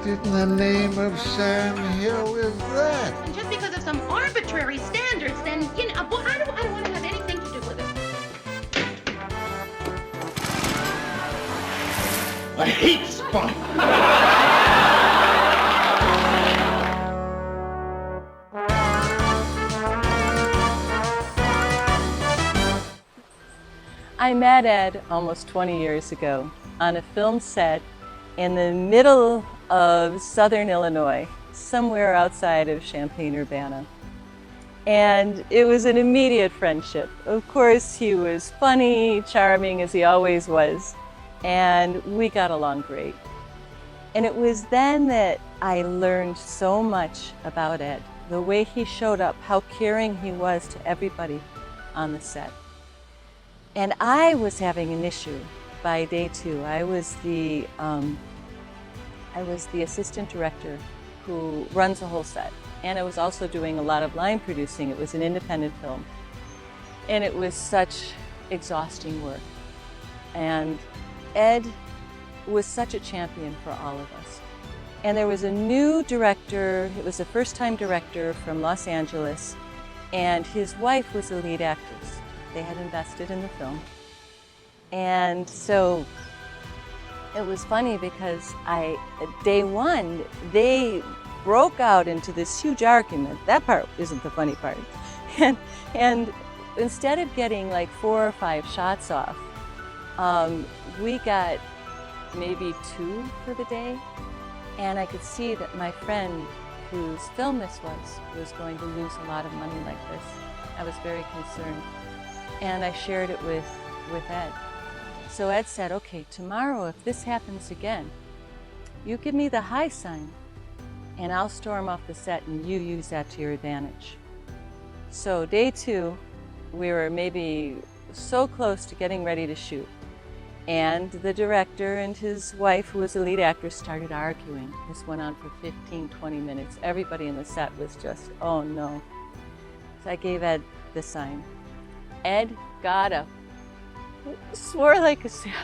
What in the name of Sam Hill is that? And just because of some arbitrary standards, then, well, I don't want to have anything to do with it. I hate spunk! I met Ed almost 20 years ago on a film set in the middle of southern Illinois, somewhere outside of Champaign-Urbana. And it was an immediate friendship. Of course, he was funny, charming, as he always was, and we got along great. And it was then that I learned so much about Ed, the way he showed up, how caring he was to everybody on the set. And I was having an issue by day 2. I was the assistant director who runs the whole set. And I was also doing a lot of line producing. It was an independent film. And it was such exhausting work. And Ed was such a champion for all of us. And there was a new director, it was a first-time director from Los Angeles, and his wife was a lead actress. They had invested in the film. And so it was funny because day 1, they broke out into this huge argument. That part isn't the funny part. And instead of getting like 4 or 5 shots off, we got maybe 2 for the day. And I could see that my friend whose film this was going to lose a lot of money like this. I was very concerned. And I shared it with Ed. So Ed said, okay, tomorrow if this happens again, you give me the high sign and I'll storm off the set and you use that to your advantage. So day 2, we were maybe so close to getting ready to shoot. And the director and his wife, who was the lead actress, started arguing. This went on for 15, 20 minutes. Everybody in the set was just, oh no. So I gave Ed the sign. Ed got up, swore like a sailor,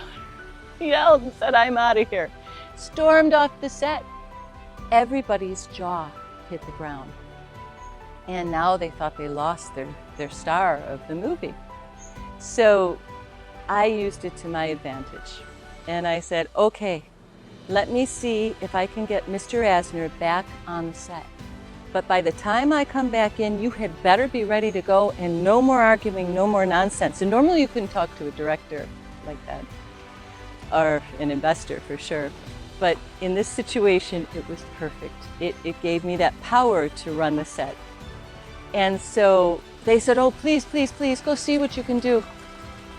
yelled and said, I'm out of here. Stormed off the set. Everybody's jaw hit the ground. And now they thought they lost their star of the movie. So I used it to my advantage. And I said, okay, let me see if I can get Mr. Asner back on the set. But by the time I come back in, you had better be ready to go and no more arguing, no more nonsense. And normally you couldn't talk to a director like that, or an investor for sure. But in this situation, it was perfect. It gave me that power to run the set. And so they said, oh, please, please, please, go see what you can do.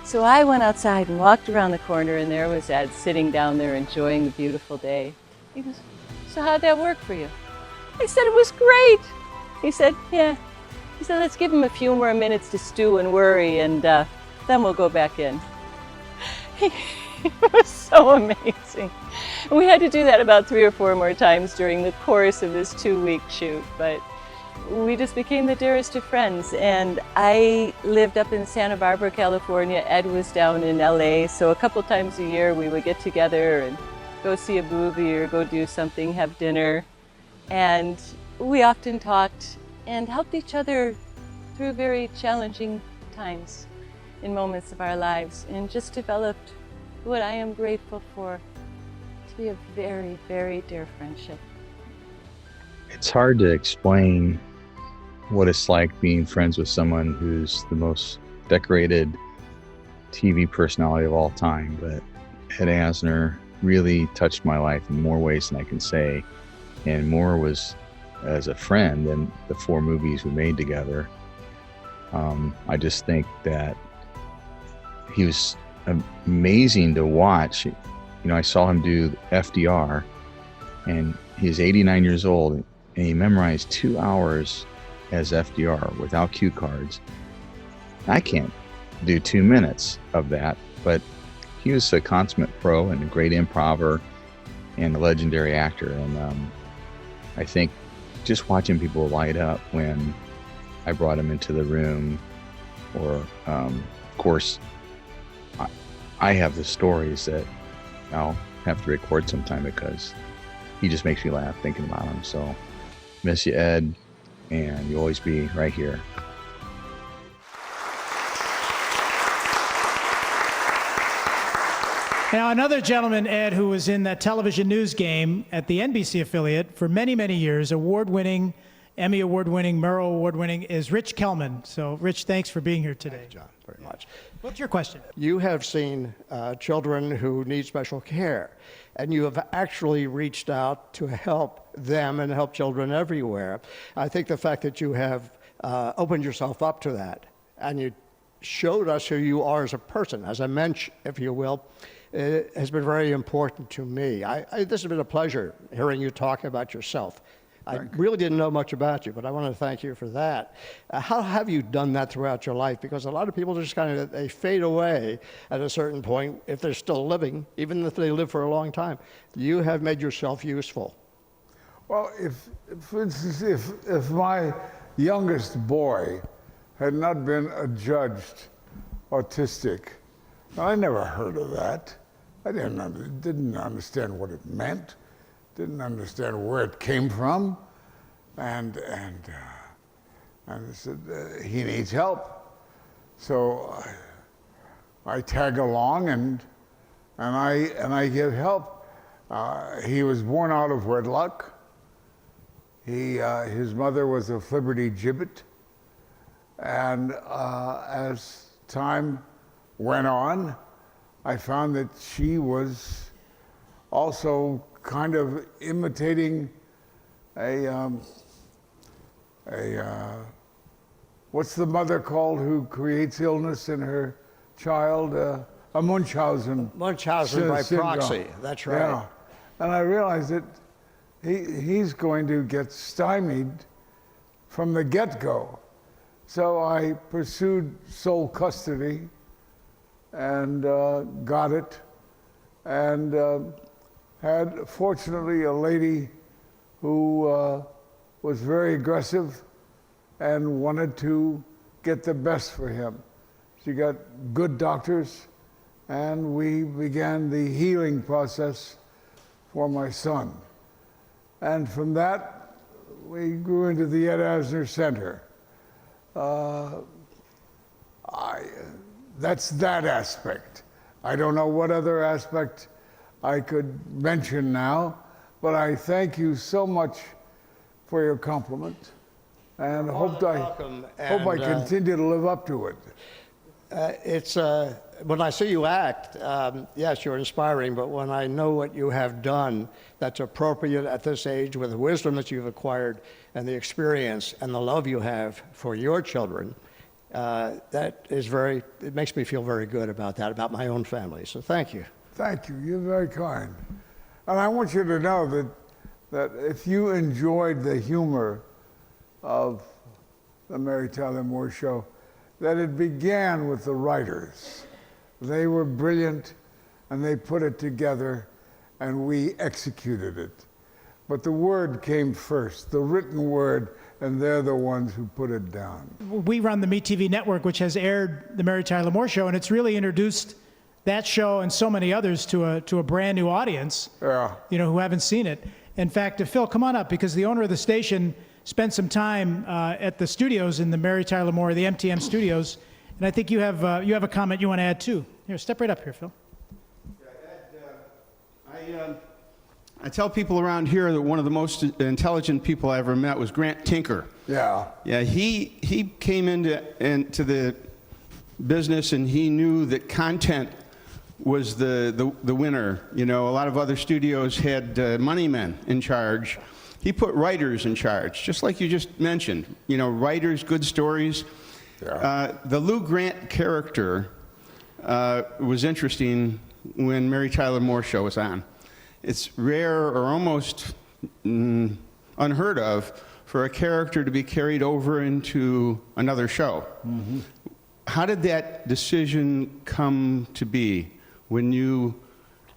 So I went outside and walked around the corner, and there was Ed sitting down there enjoying the beautiful day. He goes, so how'd that work for you? I said, it was great. He said, yeah. He said, let's give him a few more minutes to stew and worry, and then we'll go back in. It was so amazing. And we had to do that about 3 or 4 more times during the course of this 2-week shoot, but we just became the dearest of friends. And I lived up in Santa Barbara, California. Ed was down in LA, so a couple times a year we would get together and go see a movie or go do something, have dinner. And we often talked and helped each other through very challenging times in moments of our lives, and just developed what I am grateful for to be a very, very dear friendship. It's hard to explain what it's like being friends with someone who's the most decorated TV personality of all time, but Ed Asner really touched my life in more ways than I can say. And more was as a friend than the 4 movies we made together. I just think that he was amazing to watch. You know, I saw him do FDR, and he's 89 years old, and he memorized 2 hours as FDR without cue cards. I can't do 2 minutes of that, but he was a consummate pro and a great improver and a legendary actor. And I think just watching people light up when I brought him into the room, or of course, I have the stories that I'll have to record sometime, because he just makes me laugh thinking about him. So miss you, Ed, and you'll always be right here. Now, another gentleman, Ed, who was in that television news game at the NBC affiliate for many, many years, award-winning, Emmy award-winning, Murrow award-winning, is Rich Kellman. So, Rich, thanks for being here today. Thank you, John, very much. What's your question? You have seen children who need special care, and you have actually reached out to help them and help children everywhere. I think the fact that you have opened yourself up to that, and you showed us who you are as a person, as a mensch, if you will, it has been very important to me. This has been a pleasure hearing you talk about yourself. I really didn't know much about you, but I want to thank you for that. How have you done that throughout your life? Because a lot of people just kind of, they fade away at a certain point if they're still living, even if they live for a long time. You have made yourself useful. Well, for instance, if my youngest boy had not been adjudged autistic, I never heard of that. I didn't understand what it meant, didn't understand where it came from, and I said he needs help. So I tag along and I give help. He was born out of wedlock. His mother was a Flibberty Gibbet, and as time went on, I found that she was also kind of imitating what's the mother called who creates illness in her child? A Munchausen. Munchausen by syndrome. proxy, that's right. Yeah. And I realized that he's going to get stymied from the get-go. So I pursued sole custody and got it, and had, fortunately, a lady who was very aggressive and wanted to get the best for him. She got good doctors, and we began the healing process for my son. And from that, we grew into the Ed Asner Center. That's that aspect. I don't know what other aspect I could mention now, but I thank you so much for your compliment, and hope I continue to live up to it. When I see you act, yes, you're inspiring, but when I know what you have done that's appropriate at this age with the wisdom that you've acquired and the experience and the love you have for your children, it makes me feel very good about that, about my own family. So thank you. Thank you. You're very kind. And I want you to know that if you enjoyed the humor of the Mary Tyler Moore Show, that it began with the writers. They were brilliant, and they put it together, and we executed it. But the word came first, the written word, and they're the ones who put it down. We run the Meet TV network, which has aired the Mary Tyler Moore Show, and it's really introduced that show and so many others to a brand new audience, who haven't seen it. In fact, Phil, come on up, because the owner of the station spent some time at the studios in the Mary Tyler Moore, the MTM studios, and I think you have a comment you want to add too. Here, step right up here, Phil. I tell people around here that one of the most intelligent people I ever met was Grant Tinker. Yeah. Yeah, he came into the business, and he knew that content was the winner. A lot of other studios had money men in charge. He put writers in charge, just like you just mentioned. Writers, good stories. Yeah. The Lou Grant character was interesting when Mary Tyler Moore Show was on. It's rare or almost unheard of for a character to be carried over into another show. Mm-hmm. How did that decision come to be when you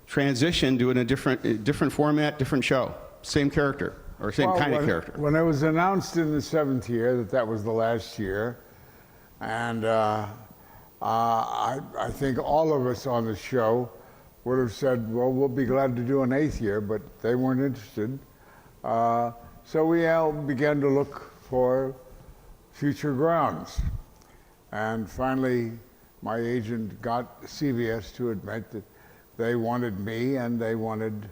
transitioned to a different format, different show, same character, or same kind of character? When it was announced in the 7th year that was the last year, and I think all of us on the show would have said, well, we'll be glad to do an 8th year, but they weren't interested. So we all began to look for future grounds. And finally, my agent got CBS to admit that they wanted me and they wanted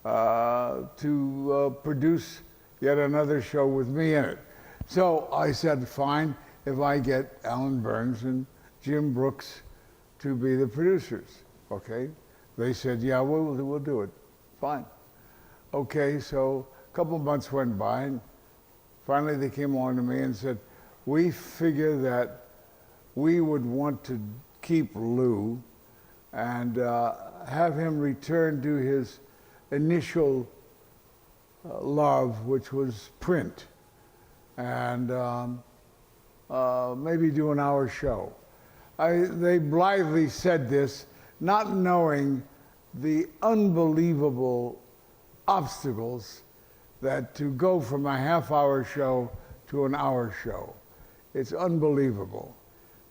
to produce yet another show with me in it. So I said, fine, if I get Alan Burns and Jim Brooks to be the producers, okay? They said, yeah, we'll do it, fine. Okay, so a couple of months went by, and finally they came on to me and said, we figure that we would want to keep Lou and have him return to his initial love, which was print, and maybe do an hour show. They blithely said this, not knowing the unbelievable obstacles that to go from a half-hour show to an hour show. It's unbelievable.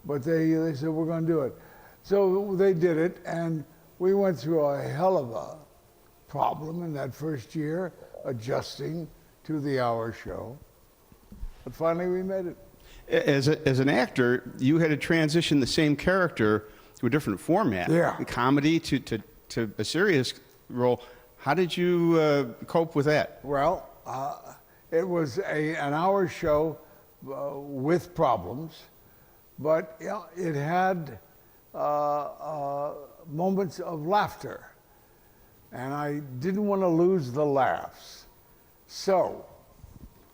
But they said, we're going to do it. So they did it, and we went through a hell of a problem in that first year, adjusting to the hour show. But finally we made it. As an actor, you had to transition the same character to a different format. Yeah. Comedy to a serious role. How did you cope with that? Well, it was an hour show with problems, but it had moments of laughter. And I didn't want to lose the laughs. So,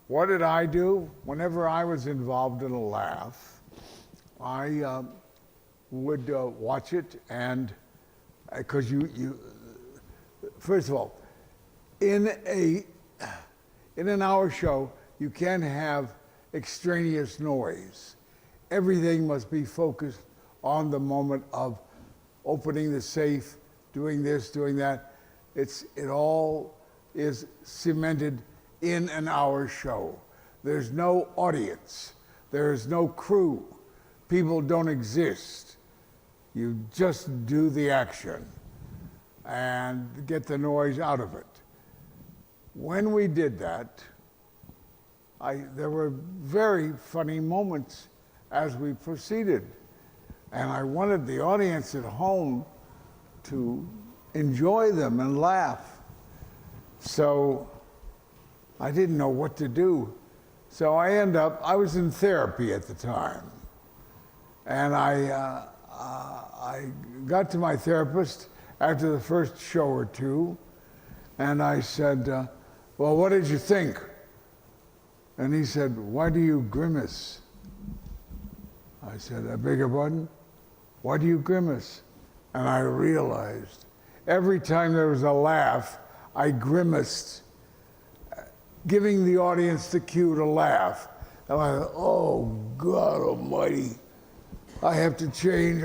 what did I do? Whenever I was involved in a laugh, I would watch it, and because first of all, in an hour show, you can't have extraneous noise. Everything must be focused on the moment of opening the safe, doing this, doing that. It all is cemented in an hour show. There's no audience. There's no crew. People don't exist. You just do the action and get the noise out of it. When we did that, there were very funny moments as we proceeded. And I wanted the audience at home to enjoy them and laugh. So I didn't know what to do. So I was in therapy at the time. And I got to my therapist after the first show or two, and I said, well, what did you think? And he said, why do you grimace? I said, I beg your pardon? Why do you grimace? And I realized every time there was a laugh, I grimaced, giving the audience the cue to laugh. And I thought, oh, God almighty, I have to change.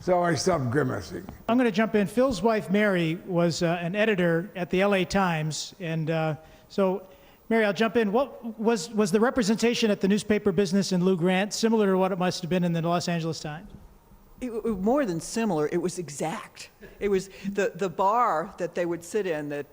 So I stopped grimacing. I'm going to jump in. Phil's wife, Mary, was an editor at the LA Times. And so, Mary, I'll jump in. What was the representation at the newspaper business in Lou Grant similar to what it must have been in the Los Angeles Times? More than similar, it was exact. It was the bar that they would sit in, that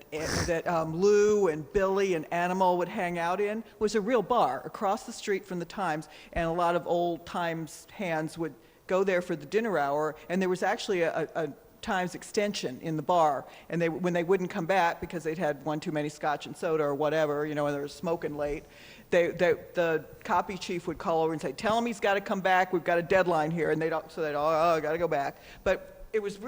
Lou and Billy and Animal would hang out in, was a real bar across the street from the Times, and a lot of old Times hands would go there for the dinner hour, and there was actually a Times extension in the bar, and when they wouldn't come back because they'd had one too many scotch and soda or whatever, and they were smoking late, the copy chief would call over and say, tell him he's got to come back, we've got a deadline here, and they'd I got to go back. But it was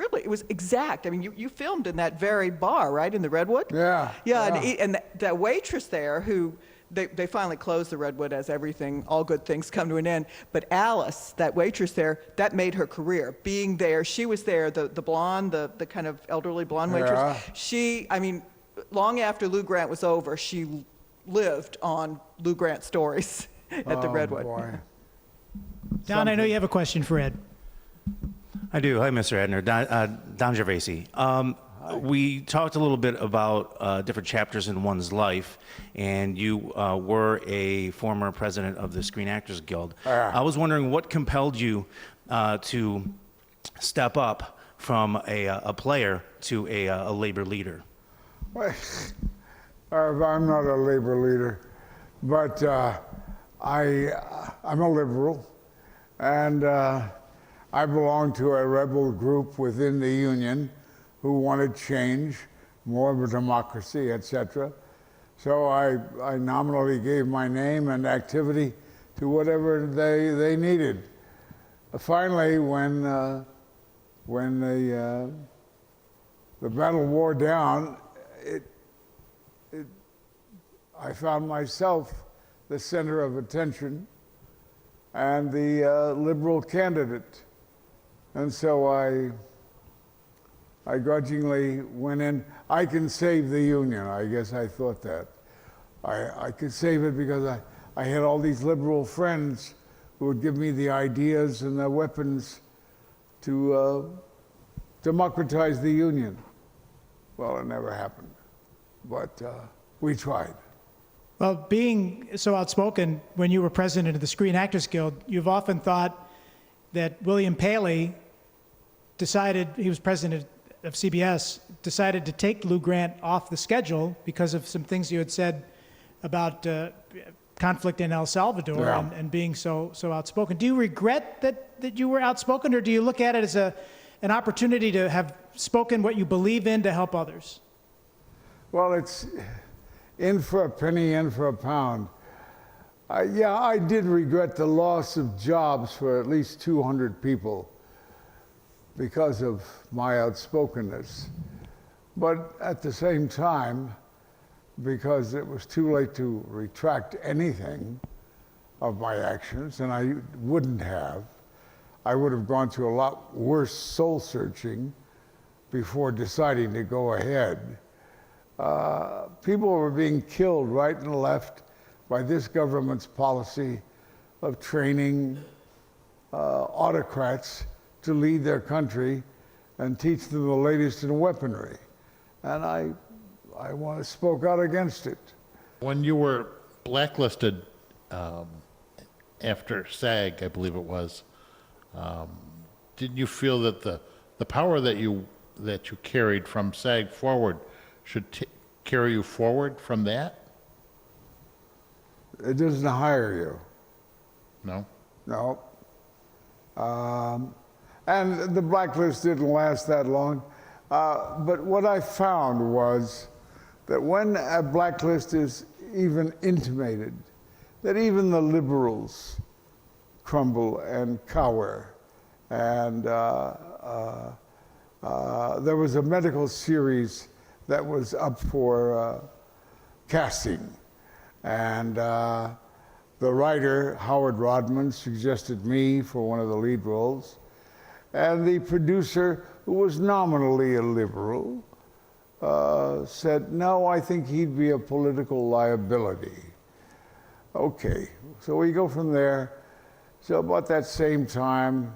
exact. I mean, you filmed in that very bar, right, in the Redwood? Yeah. Yeah. And the waitress there who, they finally closed the Redwood as all good things come to an end. But Alice, that waitress there, that made her career. Being there, she was there, the blonde, the kind of elderly blonde waitress. Yeah. Long after Lou Grant was over, she lived on Lou Grant stories at the Redwood. Boy. Don, I know you have a question for Ed. I do. Hi, Mr. Asner. Don Gervasi. We talked a little bit about different chapters in one's life, and you were a former president of the Screen Actors Guild. I was wondering what compelled you to step up from a player to a labor leader? Well, I'm not a labor leader, but I'm a liberal, and I belong to a rebel group within the union who wanted change, more of a democracy, etc. So I nominally gave my name and activity to whatever they needed. Finally, when the battle wore down, I found myself the center of attention and the liberal candidate. And so I grudgingly went in. I can save the union. I guess I thought that. I could save it because I had all these liberal friends who would give me the ideas and the weapons to democratize the union. Well, it never happened, but we tried. Well, being so outspoken when you were president of the Screen Actors Guild, you've often thought that William Paley decided, he was president of CBS, decided to take Lou Grant off the schedule because of some things you had said about conflict in El Salvador. Yeah. and being so outspoken. Do you regret that you were outspoken, or do you look at it as an opportunity to have spoken what you believe in to help others? Well, it's in for a penny, in for a pound. Yeah, I did regret the loss of jobs for at least 200 people because of my outspokenness. But at the same time, because it was too late to retract anything of my actions, and I wouldn't have, I would have gone through a lot worse soul searching before deciding to go ahead. People were being killed right and left by this government's policy of training autocrats to lead their country and teach them the latest in weaponry. And I spoke out against it. When you were blacklisted after SAG, I believe it was, didn't you feel that the power that you carried from SAG forward should carry you forward from that? It doesn't hire you. No? No. And the blacklist didn't last that long. But what I found was that when a blacklist is even intimated, that even the liberals crumble and cower. And there was a medical series that was up for casting. And the writer, Howard Rodman, suggested me for one of the lead roles. And the producer, who was nominally a liberal, said, no, I think he'd be a political liability. Okay, so we go from there. So about that same time,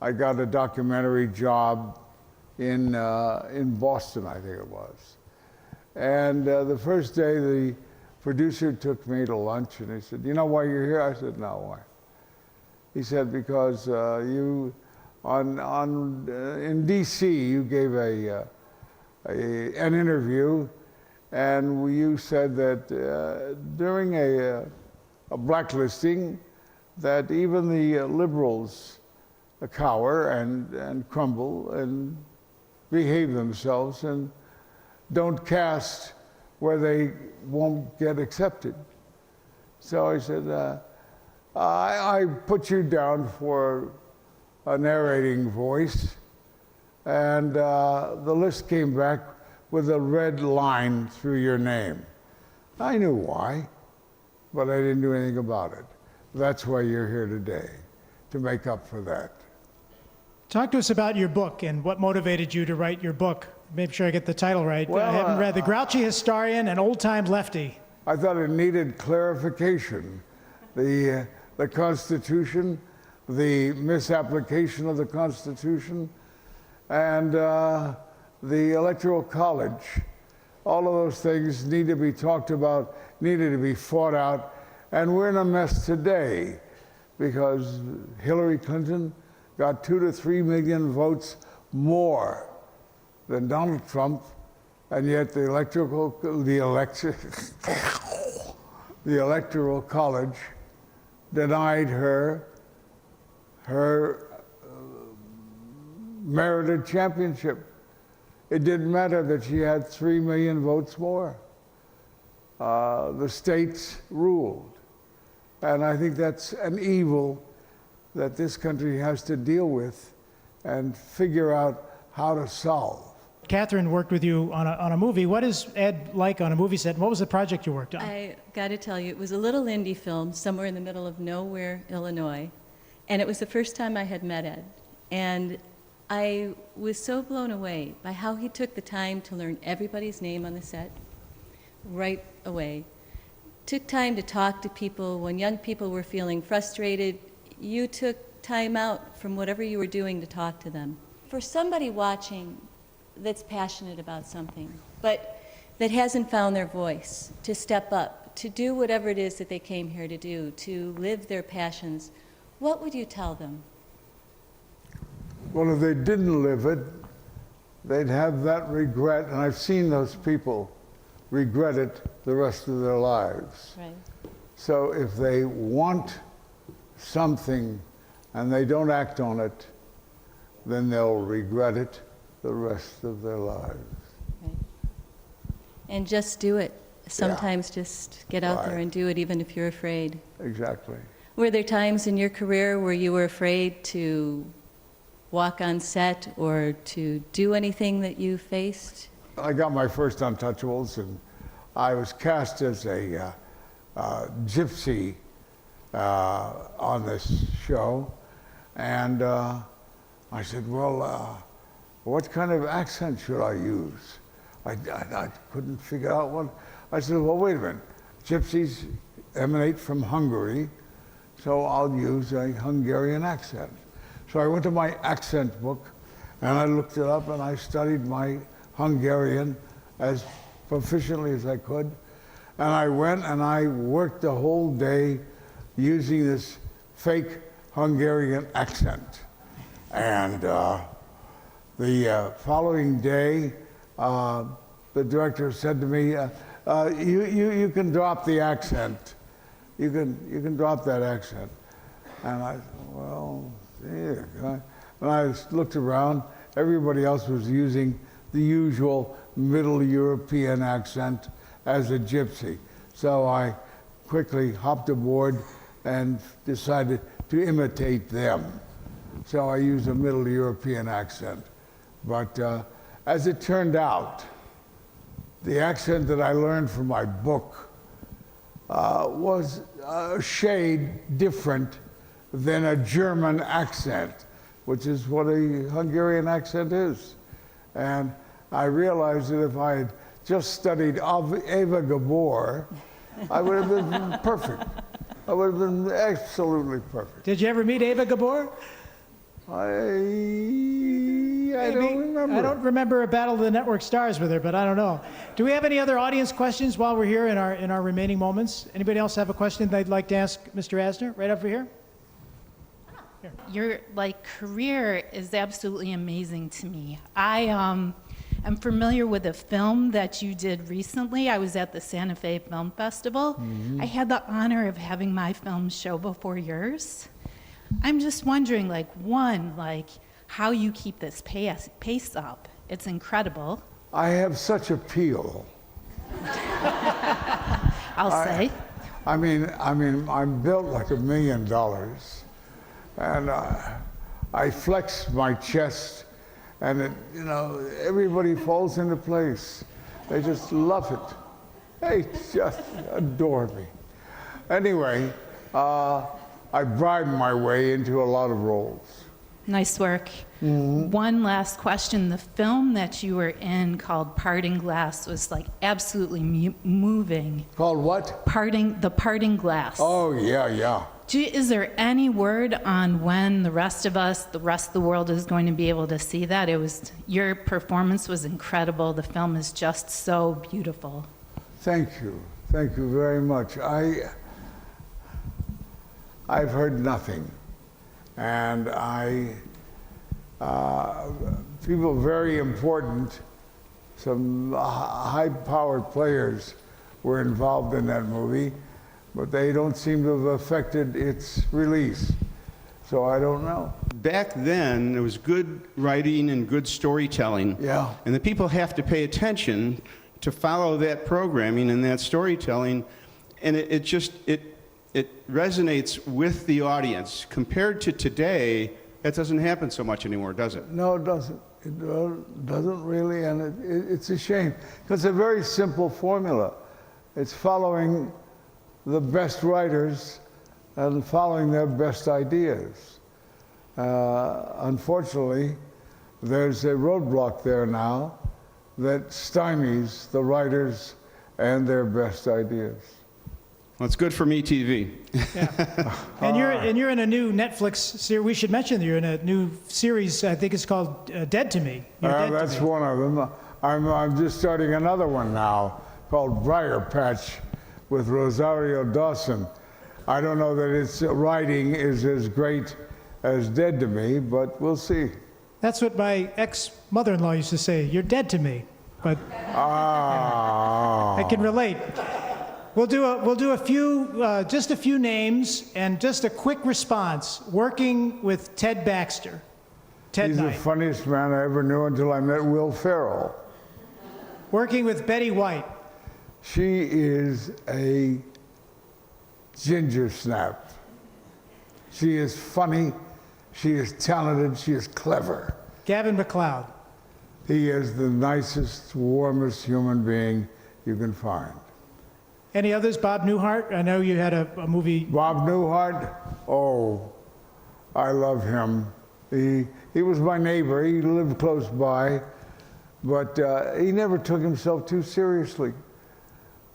I got a documentary job in Boston, I think it was. And the first day, the producer took me to lunch, and he said, you know why you're here? I said, no, why? He said, because you, in D.C., you gave an interview, and you said that during a blacklisting, that even the liberals cower and crumble and behave themselves and don't cast where they won't get accepted. So I said, I put you down for a narrating voice, and the list came back with a red line through your name. I knew why, but I didn't do anything about it. That's why you're here today, to make up for that. Talk to us about your book and what motivated you to write your book. Make sure I get the title right. Well, I haven't read The Grouchy Historian and Old-Time Lefty. I thought it needed clarification. The Constitution, the misapplication of the Constitution, and the Electoral College. All of those things need to be talked about, needed to be fought out, and we're in a mess today because Hillary Clinton got 2 to 3 million votes more than Donald Trump, and yet the Electoral College denied her merited championship. It didn't matter that she had 3 million votes more. The states ruled. And I think that's an evil that this country has to deal with and figure out how to solve. Catherine worked with you on a movie. What is Ed like on a movie set? What was the project you worked on? I got to tell you, it was a little indie film somewhere in the middle of nowhere, Illinois. And it was the first time I had met Ed. And I was so blown away by how he took the time to learn everybody's name on the set right away. Took time to talk to people. When young people were feeling frustrated, you took time out from whatever you were doing to talk to them. For somebody watching that's passionate about something, but that hasn't found their voice, to step up, to do whatever it is that they came here to do, to live their passions, what would you tell them? Well, if they didn't live it, they'd have that regret, and I've seen those people regret it the rest of their lives. Right. So if they want something and they don't act on it, then they'll regret it the rest of their lives. Right. And just do it. Sometimes just get out there and do it, even if you're afraid. Exactly. Were there times in your career where you were afraid to walk on set or to do anything that you faced? I got my first Untouchables, and I was cast as a gypsy on this show. And I said, well, what kind of accent should I use? I couldn't figure out what. I said, well, wait a minute. Gypsies emanate from Hungary, so I'll use a Hungarian accent. So I went to my accent book, and I looked it up, and I studied my Hungarian as proficiently as I could. And I went and I worked the whole day using this fake Hungarian accent. And the following day, the director said to me, you can drop the accent. You can drop that accent. And I said, well, yeah. And I looked around. Everybody else was using the usual Middle European accent as a gypsy. So I quickly hopped aboard and decided to imitate them. So I used a Middle European accent. But as it turned out, the accent that I learned from my book was a shade different than a German accent, which is what a Hungarian accent is. And I realized that if I had just studied Eva Gabor, I would have been perfect. I would have been absolutely perfect. Did you ever meet Eva Gabor? I don't remember. I don't remember a Battle of the Network Stars with her, but I don't know. Do we have any other audience questions while we're here in our remaining moments? Anybody else have a question they'd like to ask Mr. Asner? Right over here. Your career is absolutely amazing to me. I am familiar with a film that you did recently. I was at the Santa Fe Film Festival. Mm-hmm. I had the honor of having my film show before yours. I'm just wondering, how you keep this pace up. It's incredible. I have such appeal. I'll say. I mean, I'm built like $1 million. And I flex my chest, and it, everybody falls into place. They just love it. They just adore me. Anyway, I bribed my way into a lot of roles. Nice work. Mm-hmm. One last question. The film that you were in called Parting Glass was absolutely moving. Called what? The Parting Glass. Oh, yeah. Is there any word on when the rest of the world is going to be able to see that? Your performance was incredible. The film is just so beautiful. Thank you very much. I've heard nothing, and I people very important, some high-powered players were involved in that movie, but they don't seem to have affected its release. So I don't know. Back then, there was good writing and good storytelling. Yeah. And the people have to pay attention to follow that programming and that storytelling, and it resonates with the audience. Compared to today, that doesn't happen so much anymore, does it? No, it doesn't. It doesn't really, and it's a shame, because it's a very simple formula. It's following the best writers and following their best ideas. Unfortunately, there's a roadblock there now that stymies the writers and their best ideas. Well, it's good for me TV. Yeah. And you're in a new Netflix series. We should mention that you're in a new series. I think it's called Dead to Me. That's one of them. I'm just starting another one now called Briar Patch with Rosario Dawson. I don't know that its writing is as great as Dead to Me, but we'll see. That's what my ex-mother-in-law used to say. You're dead to me, but I can relate. We'll do a few, just a few names and just a quick response. Working with Ted Baxter. He's the funniest man I ever knew until I met Will Ferrell. Working with Betty White. She is a ginger snap. She is funny, she is talented, she is clever. Gavin MacLeod. He is the nicest, warmest human being you can find. Any others? Bob Newhart? I know you had a movie. Bob Newhart? Oh, I love him. He was my neighbor. He lived close by, but he never took himself too seriously.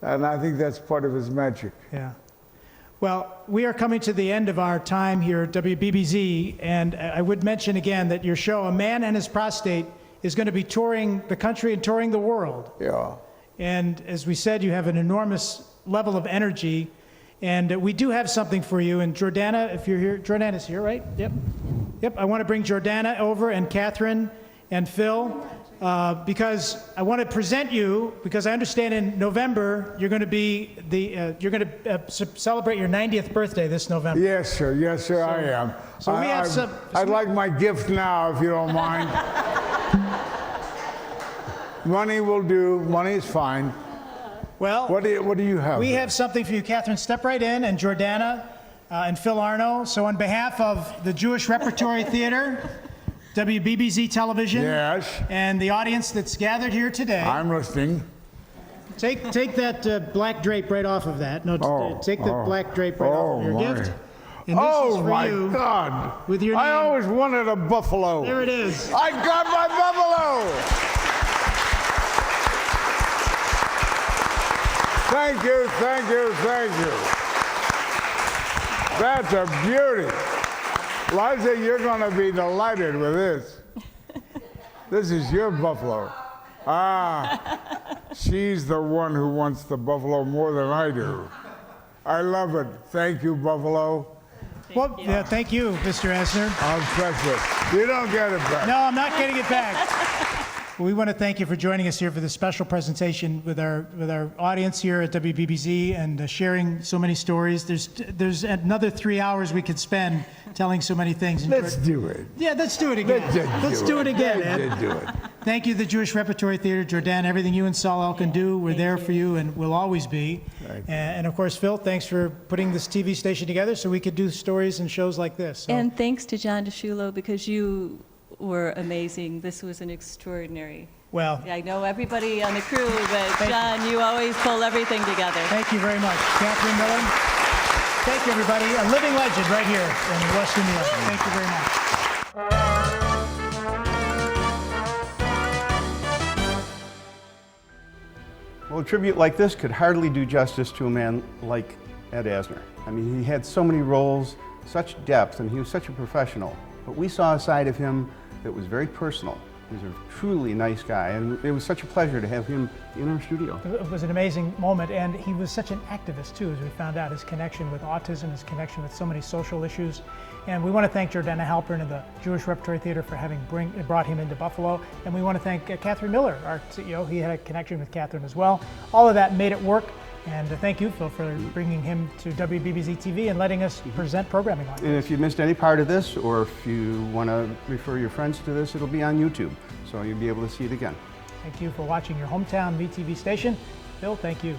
And I think that's part of his magic. Yeah. Well, we are coming to the end of our time here at WBBZ, and I would mention again that your show, A Man and His Prostate, is going to be touring the country and touring the world. Yeah. And as we said, you have an enormous level of energy, and we do have something for you. And Jordana, if you're here, Jordana's here, right? Yep. Yep, I want to bring Jordana over, and Catherine and Phil, because I want to present you, because I understand in November you're going to be celebrate your 90th birthday this November. Yes, sir. Yes, sir, I am. So we have some. I'd like my gift now, if you don't mind. Money will do. Money is fine. Well, what do you have? We have something for you, Catherine. Step right in, and Jordana and Phil Arno. So on behalf of the Jewish Repertory Theater, WBBZ Television, yes, and the audience that's gathered here today. I'm listening. Take that black drape right off of that. No, take the black drape right off of your gift. And this is for my you, God! With your name. I always wanted a buffalo. There it is. I got my buffalo. Thank you, thank you, thank you. That's a beauty. Liza, you're going to be delighted with this. This is your buffalo. She's the one who wants the buffalo more than I do. I love it. Thank you, buffalo. Yeah, thank you, Mr. Asner. I'm precious. You don't get it back. No, I'm not getting it back. We want to thank you for joining us here for this special presentation with our audience here at WBBZ and sharing so many stories. There's another 3 hours we could spend telling so many things. Let's do it. Yeah, let's do it again. Let's do it again, Ed. Let's do it. Thank you, the Jewish Repertory Theater. Jordan, everything you and Saul Elkin do, we're there for you and will always be. And of course, Phil, thanks for putting this TV station together so we could do stories and shows like this. So. And thanks to John DeShulo, because you were amazing. This was an extraordinary. Well, I know everybody on the crew, but John, you always pull everything together. Thank you very much. Catherine Miller. Thank you, everybody. A living legend right here in Western New York. Thank you very much. Well, a tribute like this could hardly do justice to a man like Ed Asner. I mean, he had so many roles, such depth, and he was such a professional. But we saw a side of him that was very personal, He's a truly nice guy, and it was such a pleasure to have him in our studio. It was an amazing moment, and he was such an activist too, as we found out, his connection with autism, his connection with so many social issues. And we want to thank Jordana Halpern and the Jewish Repertory Theater for having brought him into Buffalo. And we want to thank Catherine Miller, our CEO. He had a connection with Catherine as well. All of that made it work. And thank you, Phil, for bringing him to WBBZ-TV and letting us present programming on it. And if you missed any part of this, or if you want to refer your friends to this, it'll be on YouTube, so you'll be able to see it again. Thank you for watching your hometown VTV station. Phil, thank you.